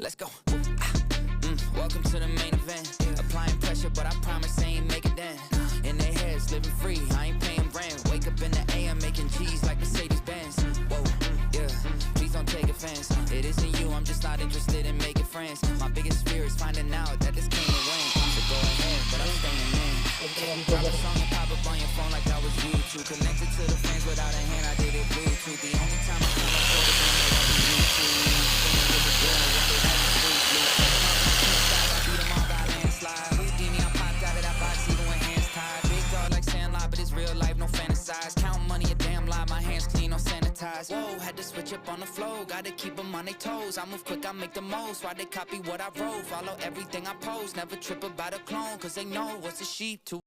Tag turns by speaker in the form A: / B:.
A: Let's go. Welcome to the main event. Applying pressure, but I promise I ain't make it then. In their heads, living free, I ain't paying rent. Wake up in the AM, making G's like Mercedes-Benz. Whoa, yeah, please don't take offense. It isn't you, I'm just not interested in making friends. My biggest fear is finding out that this came to win. So go ahead, but I'm staying in. Drop a song and pop up on your phone like I was YouTube. Connected to the fans without a hand, I did it Bluetooth. The only time I come up for the game was on YouTube. Spinning with the girl, what they had to do. I beat them all by landslide. Houdini, I popped out of that box even with hands tied. Big dog like Sandlot, but it's real life, no fantasize. Count money, a damn lie, my hands clean, no sanitize. Whoa, had to switch up on the flow, gotta keep them on their toes. I move quick, I make the most, why they copy what I wrote. Follow everything I post, never trip about a clone, cause they know what's a sheep to